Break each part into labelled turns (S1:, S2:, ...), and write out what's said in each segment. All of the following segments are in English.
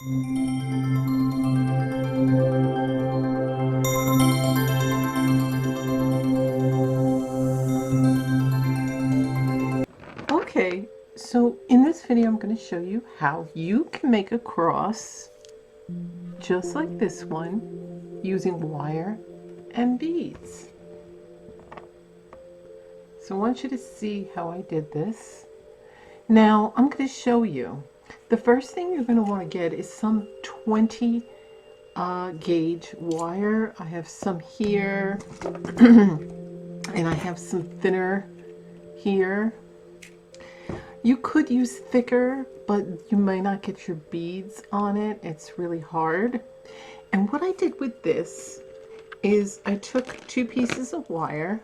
S1: Okay, so in this video I'm going to show you how you can make a cross just like this one using wire and beads. So I want you to see how I did this. Now I'm going to show you. The first thing you're going to want to get is some 20 gauge wire. I have some here and I have some thinner here. You could use thicker, but you might not get your beads on it. It's really hard. And what I did with this is I took 2 pieces of wire.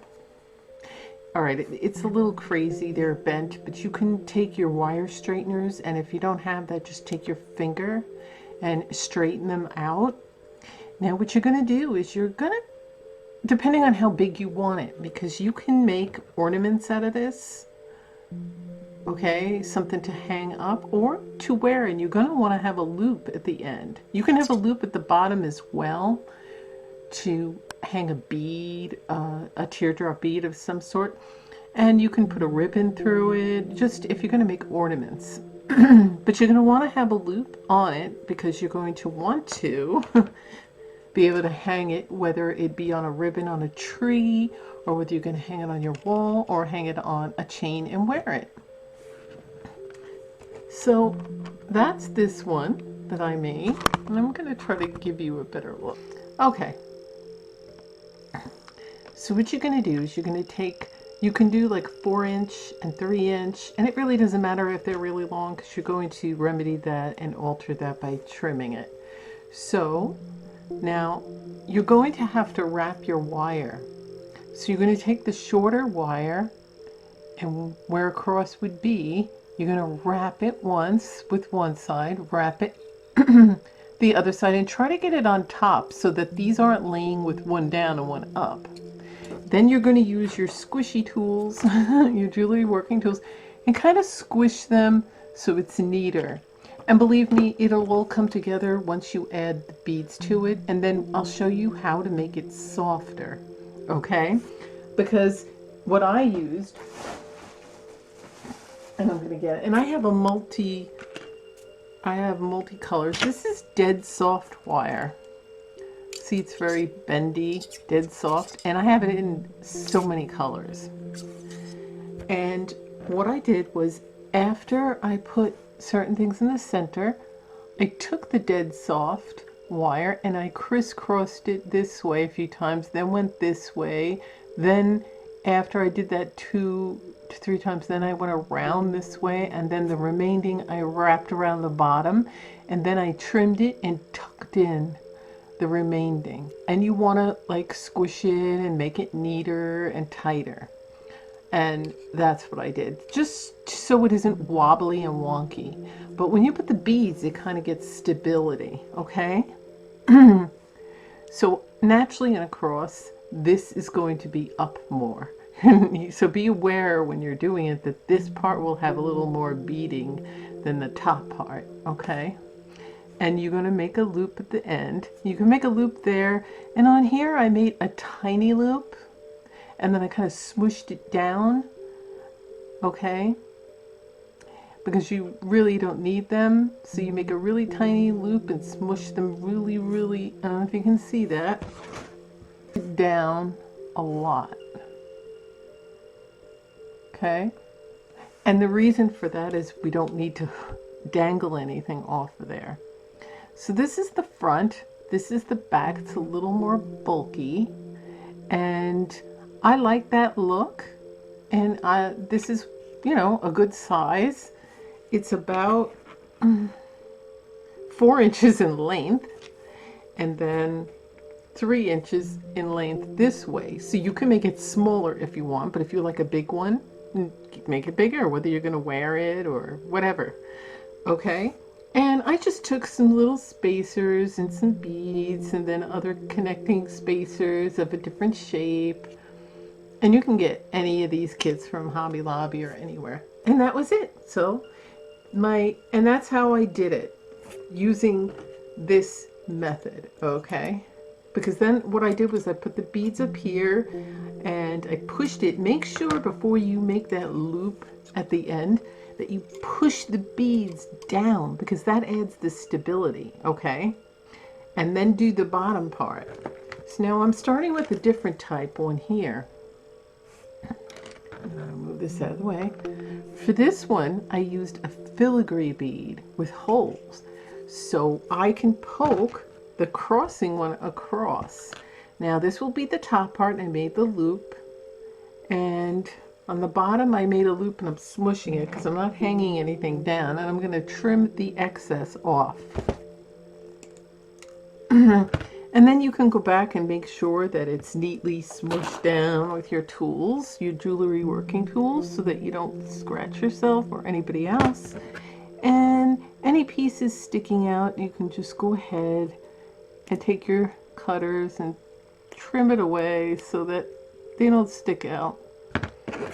S1: All right, it's a little crazy, they're bent, but you can take your wire straighteners, and if you don't have that, just take your finger and straighten them out. Now what you're gonna do is you're gonna, depending on how big you want it, because you can make ornaments out of this, okay, something to hang up or to wear, and you're gonna wanna have a loop at the end. You can have a loop at the bottom as well to hang a bead, a teardrop bead of some sort, and you can put a ribbon through it, just if you're going to make ornaments. But you're going to want to have a loop on it because you're going to want to be able to hang it, whether it be on a ribbon on a tree, or whether you're going to hang it on your wall or hang it on a chain and wear it. So that's this one that I made, and I'm going to try to give you a better look. Okay. So what you're going to do is you're going to take, you can do like 4-inch and 3-inch, and it really doesn't matter if they're really long because you're going to remedy that and alter that by trimming it. So now you're going to have to wrap your wire. So you're going to take the shorter wire, and where a cross would be, you're going to wrap it once with one side, wrap it the other side, and try to get it on top so that these aren't laying with one down and one up. Then you're going to use your squishy tools, your jewelry working tools, and kind of squish them so it's neater. And believe me, it'll all come together once you add the beads to it, and then I'll show you how to make it softer, okay? Because what I used, and I'm going to get it, and I have multi-colors. This is dead soft wire. See, it's very bendy, dead soft, and I have it in so many colors. And what I did was, after I put certain things in the center, I took the dead soft wire and I crisscrossed it this way a few times, then went this way. Then after I did that 2 to 3 times, then I went around this way, and then the remaining I wrapped around the bottom, and then I trimmed it and tucked in the remaining. And you want to like squish it and make it neater and tighter, and that's what I did, just so it isn't wobbly and wonky. But when you put the beads, it kind of gets stability, okay? So naturally in a cross, this is going to be up more. So be aware when you're doing it that this part will have a little more beading than the top part, okay? And you're going to make a loop at the end. You can make a loop there, and on here I made a tiny loop, and then I kind of smooshed it down, okay? Because you really don't need them, so you make a really tiny loop and smush them really, really, I don't know if you can see that, down a lot, okay? And the reason for that is we don't need to dangle anything off of there. So this is the front, this is the back. It's a little more bulky, and I like that look. And this is, you know, a good size. It's about 4 inches in length, and then 3 inches in length this way. So you can make it smaller if you want, but if you like a big one, make it bigger, whether you're going to wear it or whatever, okay? And I just took some little spacers and some beads, and then other connecting spacers of a different shape. And you can get any of these kits from Hobby Lobby or anywhere. And that was it. So and that's how I did it. using this method, okay? Because then what I did was I put the beads up here and I pushed it. Make sure before you make that loop at the end that you push the beads down, because that adds the stability, okay? And then do the bottom part. So now I'm starting with a different type on here. I'll move this out of the way. For this one, I used a filigree bead with holes, so I can poke the crossing one across. Now this will be the top part. I made the loop, and on the bottom I made a loop, and I'm smushing it because I'm not hanging anything down, and I'm going to trim the excess off. And then you can go back and make sure that it's neatly smushed down with your tools, your jewelry working tools, so that you don't scratch yourself or anybody else. And any pieces sticking out, you can just go ahead and take your cutters and trim it away so that they don't stick out.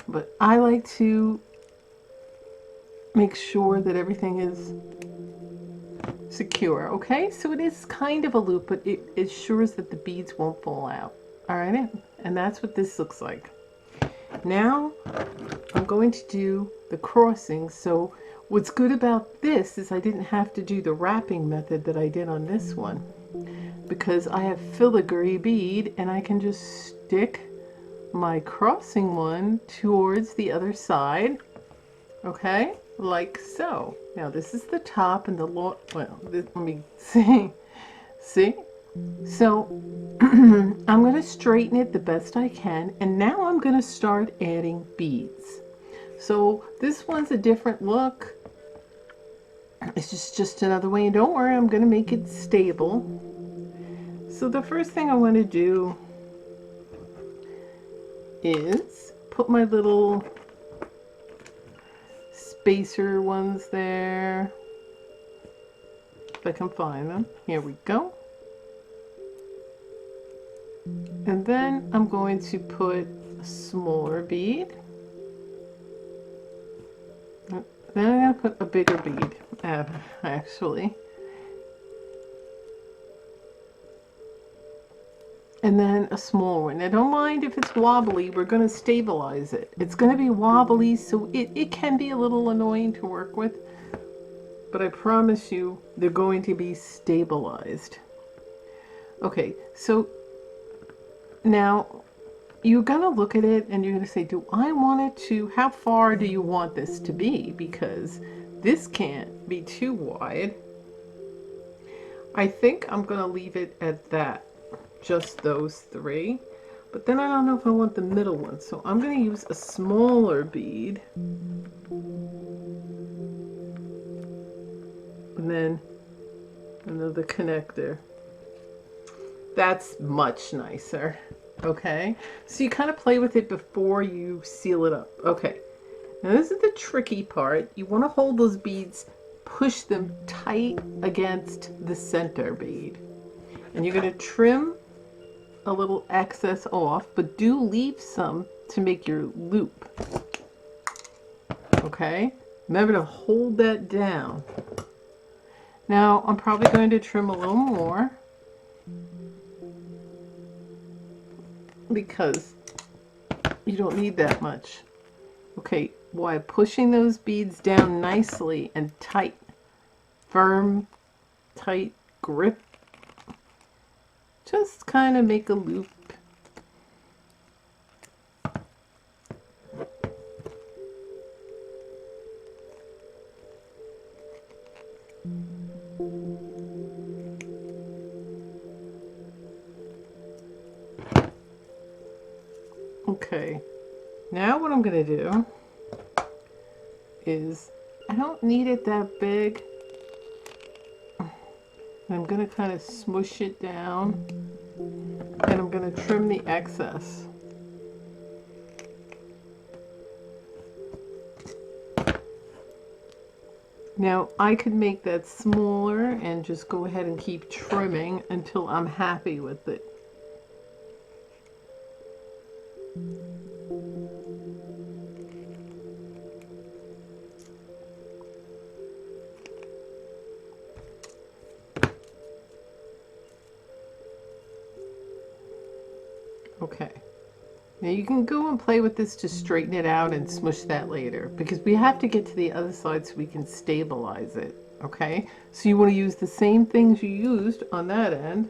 S1: But I like to make sure that everything is secure. Okay, so it is kind of a loop, but it ensures that the beads won't fall out. All right, and that's what this looks like. Now I'm going to do the crossing. So what's good about this is I didn't have to do the wrapping method that I did on this one, because I have filigree bead and I can just stick my crossing one towards the other side, okay, like so. Now this is the top and the well, let me see. So I'm going to straighten it the best I can, and now I'm going to start adding beads. So this one's a different look. It's just another way, and don't worry, I'm going to make it stable. So the first thing I want to do is put my little spacer ones there, if I can find them. Here we go. And then I'm going to put a smaller bead. Then I'm going to put a bigger bead, actually. And then a small one. Now don't mind if it's wobbly, we're going to stabilize it. It's going to be wobbly, so it can be a little annoying to work with, but I promise you they're going to be stabilized. Okay, so now you're going to look at it and you're going to say, do I want it to, how far do you want this to be? Because this can't be too wide. I think I'm going to leave it at that. Just those three, but then I don't know if I want the middle one, so I'm going to use a smaller bead, and then another connector. That's much nicer. Okay, so you kind of play with it before you seal it up. Okay, now this is the tricky part. You want to hold those beads, push them tight against the center bead, and you're going to trim a little excess off, but do leave some to make your loop. Okay, remember to hold that down. Now I'm probably going to trim a little more because you don't need that much. Okay, while pushing those beads down nicely and tight, firm, tight grip, just kind of make a loop. Okay, now what I'm going to do is, I don't need it that big. I'm going to kind of smush it down, and I'm going to trim the excess. Now I could make that smaller and just go ahead and keep trimming until I'm happy with it. Okay. Now you can go and play with this to straighten it out and smush that later, because we have to get to the other side so we can stabilize it. Okay, so you want to use the same things you used on that end.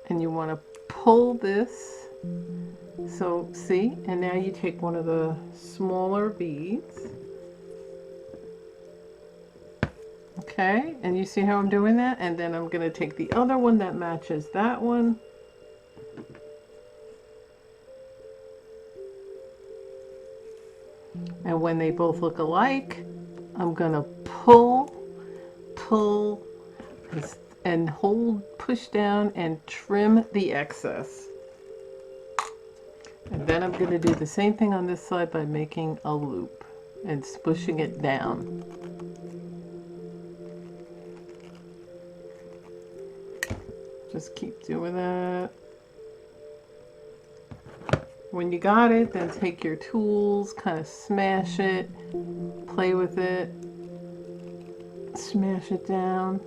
S1: And you want to pull this. So see, and now you take one of the smaller beads. Okay, and you see how I'm doing that? And then I'm going to take the other one that matches that one. And when they both look alike, I'm going to pull, and hold, push down and trim the excess. And then I'm going to do the same thing on this side by making a loop and pushing it down. Just keep doing that. When you got it, then take your tools, kind of smash it, play with it, smash it down,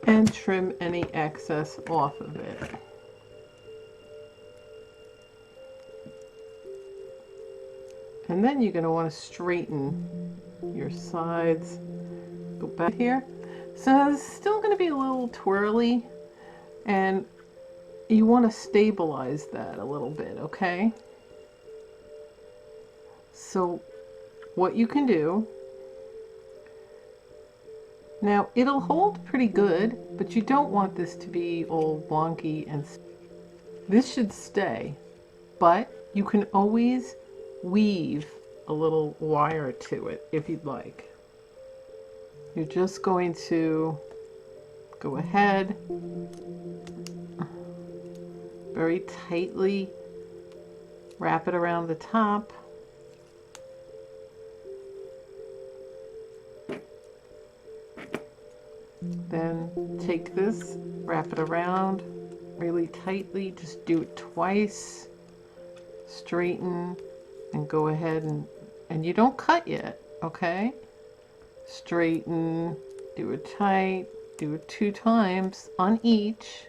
S1: and trim any excess off of it. And then you're going to want to straighten your sides. Go back here. So it's still going to be a little twirly, and you want to stabilize that a little bit, okay? So what you can do, now it'll hold pretty good, but you don't want this to be all wonky, and this should stay, but you can always weave a little wire to it if you'd like. You're just going to go ahead, very tightly wrap it around the top. Then take this, wrap it around really tightly, just do it twice, straighten, and go ahead and you don't cut yet, okay? Straighten, do it tight, do it 2 times on each.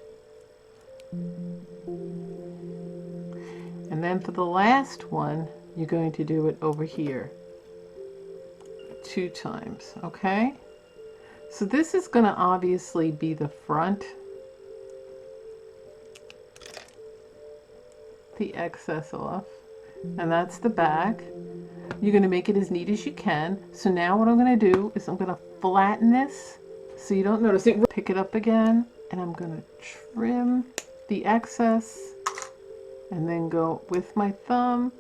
S1: And then for the last one, you're going to do it over here 2 times, okay? So this is going to obviously be the front, the excess off, and that's the back. You're going to make it as neat as you can. So now what I'm going to do is I'm going to flatten this so you don't notice it. Pick it up again, and I'm going to trim the excess, and then go with my thumb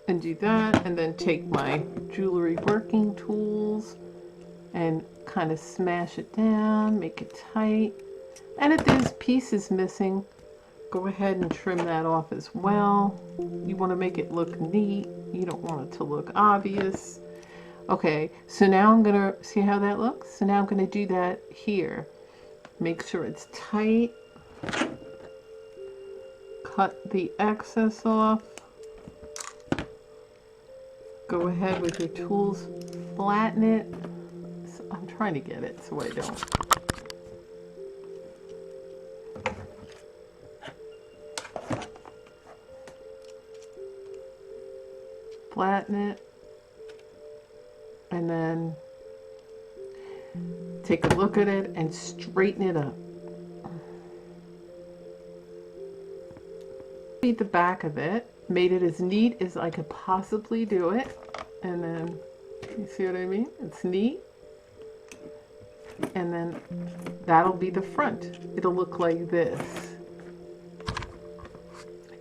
S1: and do that, and then take my jewelry working tools and kind of smash it down, make it tight. And if there's pieces missing, go ahead and trim that off as well. You want to make it look neat. You don't want it to look obvious. Okay, so now I'm gonna see how that looks. So now I'm gonna do that here. Make sure it's tight. Cut the excess off. Go ahead with your tools, flatten it. So I'm trying to get it so I don't. Flatten it, and then take a look at it and straighten it up. The back of it, made it as neat as I could possibly do it, and then you see what I mean? It's neat, and then that'll be the front. It'll look like this,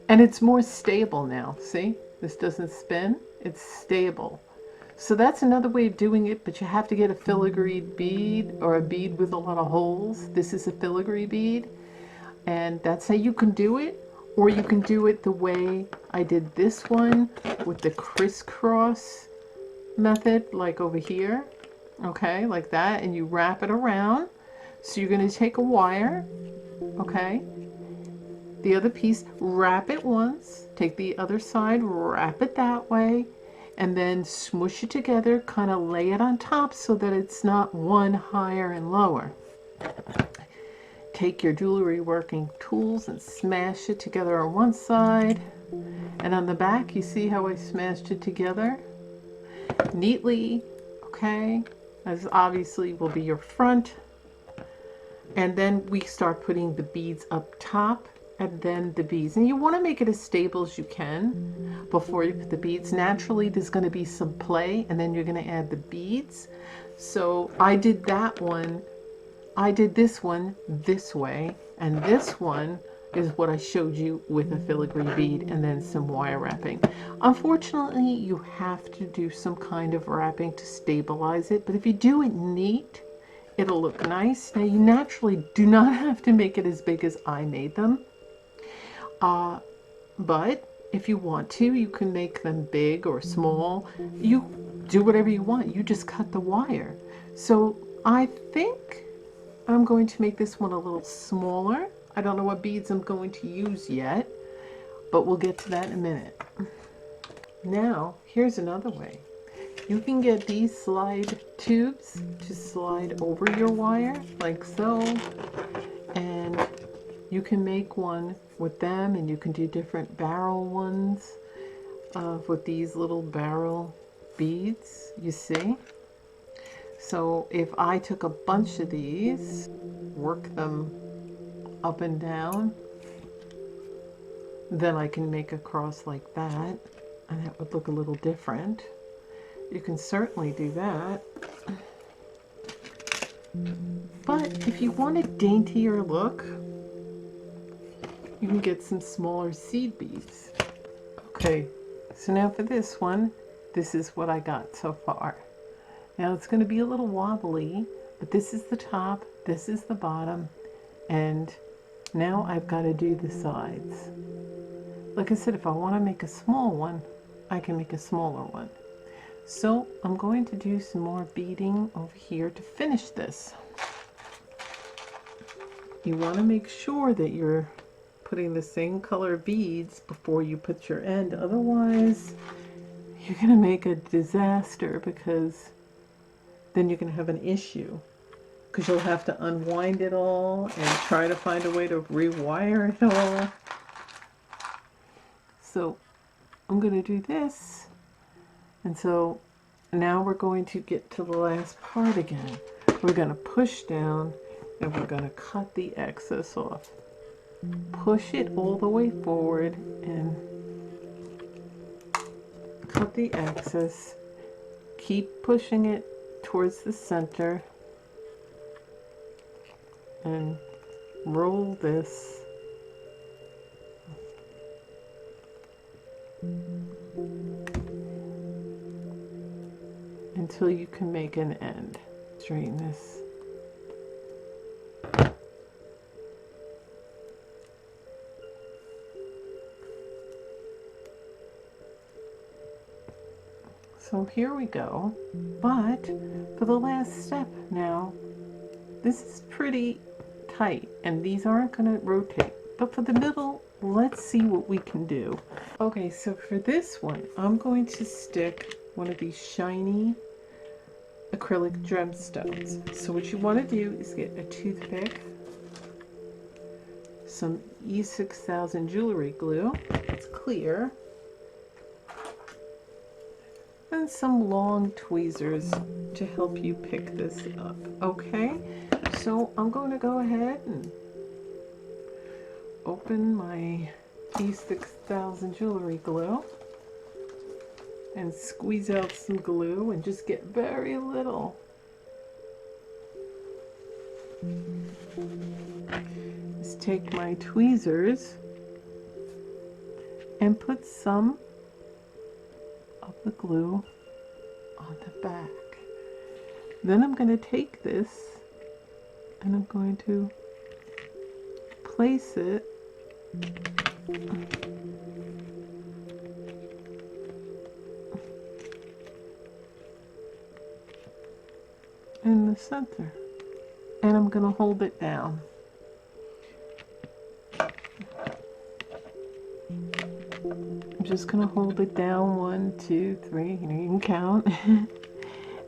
S1: and it's more stable now. See, this doesn't spin, it's stable. So that's another way of doing it, but you have to get a filigree bead or a bead with a lot of holes. This is a filigree bead, and that's how you can do it. Or you can do it the way I did this one with the crisscross method, like over here. okay, like that, and you wrap it around. So you're going to take a wire, okay, the other piece, wrap it once, take the other side, wrap it that way, and then smush it together, kind of lay it on top so that it's not one higher and lower. Take your jewelry working tools and smash it together on one side, and on the back, you see how I smashed it together neatly, okay? As obviously will be your front. And then we start putting the beads up top, and then the beads. And you want to make it as stable as you can before you put the beads. Naturally, there's going to be some play, and then you're going to add the beads. So I did that one. I did this one this way, and this one is what I showed you with a filigree bead and then some wire wrapping. Unfortunately, you have to do some kind of wrapping to stabilize it, but if you do it neat, it'll look nice. Now, you naturally do not have to make it as big as I made them, but if you want to, you can make them big or small. You do whatever you want. You just cut the wire. So I think I'm going to make this one a little smaller. I don't know what beads I'm going to use yet, but we'll get to that in a minute. Now, here's another way. You can get these slide tubes to slide over your wire, like so, and you can make one with them, and you can do different barrel ones with these little barrel beads, you see? So if I took a bunch of these, work them up and down, then I can make a cross like that, and that would look a little different. You can certainly do that. But if you want a daintier look, you can get some smaller seed beads. Okay, so now for this one, this is what I got so far. Now it's going to be a little wobbly, but this is the top, this is the bottom, and now I've got to do the sides. Like I said, if I want to make a small one, I can make a smaller one. So I'm going to do some more beading over here to finish this. You want to make sure that you're putting the same color beads before you put your end. Otherwise, you're going to make a disaster, because then you're going to have an issue. Because you'll have to unwind it all and try to find a way to rewire it all. So I'm going to do this. And so now we're going to get to the last part again. We're going to push down and we're going to cut the excess off. Push it all the way forward and cut the excess. Keep pushing it towards the center and roll this. Until you can make an end. Straighten this. So here we go. But for the last step now, this is pretty tight and these aren't going to rotate. But for the middle, let's see what we can do. Okay, so for this one, I'm going to stick one of these shiny acrylic gemstones. So what you want to do is get a toothpick, some E6000 jewelry glue, it's clear, and some long tweezers to help you pick this up. Okay, so I'm going to go ahead and open my E6000 jewelry glue and squeeze out some glue and just get very little. Just take my tweezers and put some of the glue on the back. Then I'm going to take this and I'm going to place it in the center. And I'm going to hold it down. I'm just going to hold it down 1, 2, 3, you can count.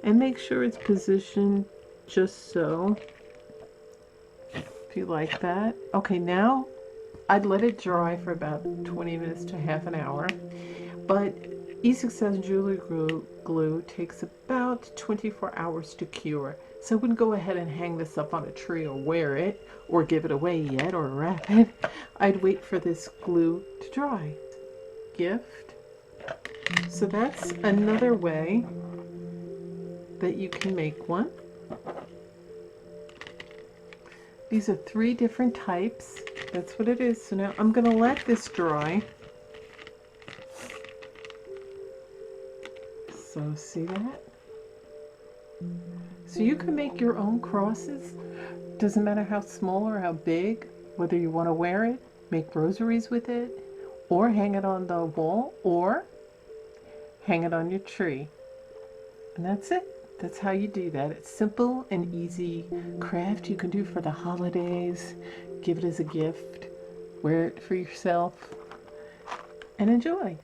S1: And make sure it's positioned just so, if you like that. Okay, now I'd let it dry for about 20 minutes to half an hour. But E-Success Jewelry glue takes about 24 hours to cure. So I wouldn't go ahead and hang this up on a tree or wear it or give it away yet or wrap it. I'd wait for this glue to dry. Gift. So that's another way that you can make one. These are 3 different types. That's what it is. So now I'm going to let this dry. So see that? So you can make your own crosses. Doesn't matter how small or how big, whether you want to wear it, make rosaries with it, or hang it on the wall, or hang it on your tree. And that's it. That's how you do that. It's simple and easy craft you can do for the holidays. Give it as a gift. Wear it for yourself. And enjoy.